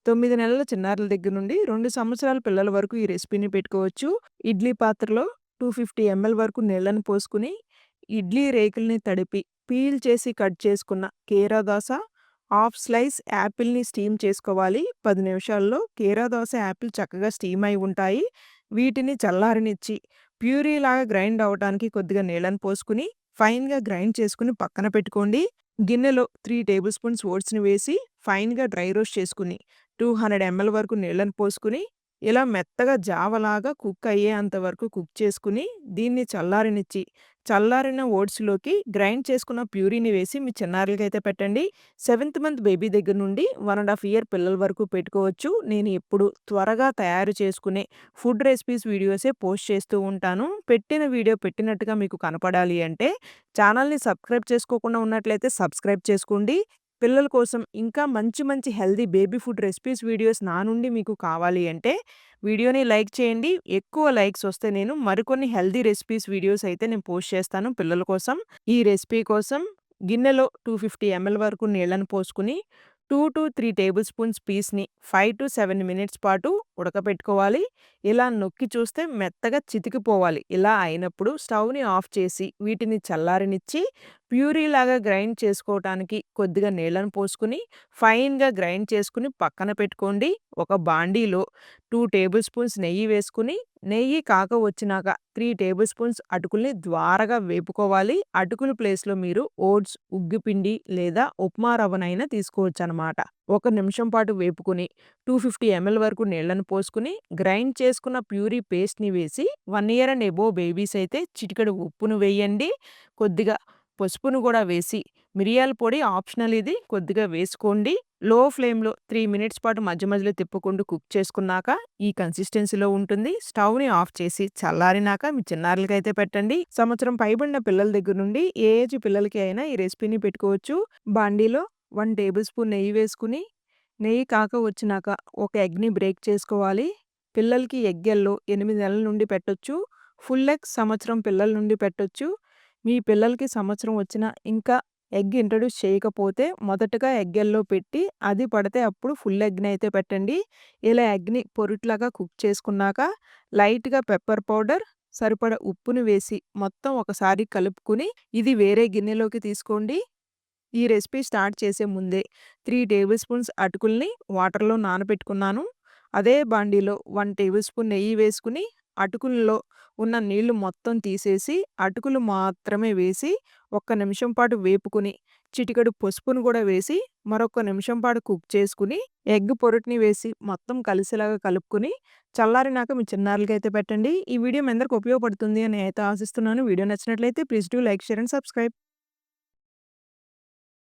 9 నెలల చిన్నారుల దగ్గర నుండి 2 సంవత్సరాల పిల్లల వరకు ఈ రెసిపీని పెట్టుకోవచ్చు. ఇడ్లీ పాత్రలో 250 ఎంఎల్ వరకు నీళ్లను పోసుకొని, ఇడ్లీ రేకుల్ని తడిపి, పీల్ చేసి కట్ చేసుకున్న కీరా దోస, హాఫ్ స్లైస్ యాపిల్‌ని స్టీమ్ చేసుకోవాలి. 10 నిమిషాల్లో కీరా దోస, యాపిల్ చక్కగా స్టీమ్ అయి ఉంటాయి. వీటిని చల్లారనిచ్చి, ప్యూరీలాగా గ్రైండ్ అవ్వటానికి కొద్దిగా నీళ్లను పోసుకొని, ఫైన్‌గా గ్రైండ్ చేసుకొని పక్కన పెట్టుకోండి. గిన్నెలో 3 టేబుల్ స్పూన్స్ ఓట్స్‌ని వేసి ఫైన్‌గా డ్రై రోస్ట్ చేసుకొని 200 ఎంఎల్ వరకు నీళ్లను పోసుకొని, ఇలా మెత్తగా జావలాగా కుక్ అయ్యేంత వరకు కుక్ చేసుకొని, దీన్ని చల్లారనిచ్చి, చల్లారిన ఓట్స్‌లోకి గ్రైండ్ చేసుకున్న ప్యూరీని వేసి మీ చిన్నారులకైతే పెట్టండి. 7థ్ మంత్ బేబీ దగ్గర నుండి 1 ½ ఇయర్ పిల్లల వరకు పెట్టుకోవచ్చు. నేను ఎప్పుడు త్వరగా తయారు చేసుకునే ఫుడ్ రెసిపీస్ వీడియోసే పోస్ట్ చేస్తూ ఉంటాను. పెట్టిన వీడియో పెట్టినట్టుగా మీకు కనపడాలి అంటే ఛానల్‌ని సబ్స్క్రైబ్ చేసుకోకుండా ఉన్నట్లయితే సబ్స్క్రైబ్ చేసుకోండి. పిల్లల కోసం ఇంకా మంచి మంచి healthy baby food recipes videos నా నుండి మీకు కావాలి అంటే వీడియోని లైక్ చేయండి. ఎక్కువ లైక్స్ వస్తే నేను మరికొన్ని హెల్తీ రెసిపీస్ వీడియోస్ అయితే నేను పోస్ట్ చేస్తాను పిల్లల కోసం. ఈ రెసిపీ కోసం గిన్నెలో 250 ఎంఎల్ వరకు నీళ్లను పోసుకొని 2-3 టేబుల్ స్పూన్స్ పీస్‌ని 5-7 మినిట్స్ పాటు ఉడకపెట్టుకోవాలి. ఇలా నొక్కి చూస్తే మెత్తగా చితికిపోవాలి. ఇలా అయినప్పుడు స్టవ్‌ని ఆఫ్ చేసి వీటిని చల్లారనిచ్చి ప్యూరీలాగా గ్రైండ్ చేసుకోవటానికి కొద్దిగా నీళ్లను పోసుకొని ఫైన్‌గా గ్రైండ్ చేసుకొని పక్కన పెట్టుకోండి. ఒక బాండీలో 2 టేబుల్ స్పూన్స్ నెయ్యి వేసుకొని, నెయ్యి కాక వచ్చినాక 3 టేబుల్ స్పూన్స్ అటుకుల్ని ద్వారగా వేపుకోవాలి. అటుకుల ప్లేస్‌లో మీరు ఓట్స్, ఉగ్గుపిండి లేదా ఉప్మా రవ్వనైనా తీసుకోవచ్చనమాట. ఒక నిమిషం పాటు వేపుకొని 250 ఎంఎల్ వరకు నీళ్లను పోసుకొని, గ్రైండ్ చేసుకున్న ప్యూరీ పేస్ట్‌ని వేసి 1 ఇయర్ అండ్ అబోవ్ బేబీస్ అయితే చిటికెడు ఉప్పును వేయండి. కొద్దిగా పసుపును కూడా వేసి, మిరియాల పొడి ఆప్షనల్ ఇది, కొద్దిగా వేసుకోండి. లో ఫ్లేమ్‌లో 3 మినిట్స్ పాటు మధ్య మధ్యలో తిప్పుకుంటూ కుక్ చేసుకున్నాక ఈ కన్సిస్టెన్సీలో ఉంటుంది. స్టవ్‌ని ఆఫ్ చేసి చల్లారినాక మీ చిన్నారులకైతే పెట్టండి. సంవత్సరం పైబడిన పిల్లల దగ్గర నుండి ఏ ఏజ్ పిల్లలకి అయినా ఈ రెసిపీని పెట్టుకోవచ్చు. బాండీలో 1 టేబుల్ స్పూన్ నెయ్యి వేసుకొని, నెయ్యి కాక వచ్చినాక ఒక ఎగ్‌ని బ్రేక్ చేసుకోవాలి. పిల్లలకి ఎగ్ యెల్లో 8 నెలల నుండి పెట్టొచ్చు. ఫుల్ ఎగ్ సంవత్సరం పిల్లల నుండి పెట్టొచ్చు. మీ పిల్లలకి సంవత్సరం వచ్చినా ఇంకా ఎగ్ ఇంట్రొడ్యూస్ చేయకపోతే మొదటగా ఎగ్ యెల్లో పెట్టి అది పడితే అప్పుడు ఫుల్ ఎగ్‌ని అయితే పెట్టండి. ఇలా ఎగ్‌ని పొరుట్లాగా కుక్ చేసుకున్నాక లైట్‌గా పెప్పర్ పౌడర్, సరిపడా ఉప్పుని వేసి మొత్తం ఒకసారి కలుపుకొని ఇది వేరే గిన్నెలోకి తీసుకోండి. ఈ రెసిపీ స్టార్ట్ చేసే ముందే 3 టేబుల్ స్పూన్స్ అటుకుల్ని వాటర్‌లో నానబెట్టుకున్నాను. అదే బాండీలో 1 టేబుల్ స్పూన్ నెయ్యి వేసుకొని, అటుకుల్లో ఉన్న నీళ్లు మొత్తం తీసేసి, అటుకులు మాత్రమే వేసి, ఒక్క నిమిషం పాటు వేపుకొని, చిటికెడు పసుపును కూడా వేసి, మరొక నిమిషం పాటు కుక్ చేసుకొని, ఎగ్ పొరటుని వేసి మొత్తం కలిసేలాగా కలుపుకొని, చల్లారినాక మీ చిన్నారులకైతే పెట్టండి. ఈ వీడియో మీ అందరికి ఉపయోగపడుతుంది అని అయితే ఆశిస్తున్నాను. వీడియో నచ్చినట్లయితే please do like, share and subscribe.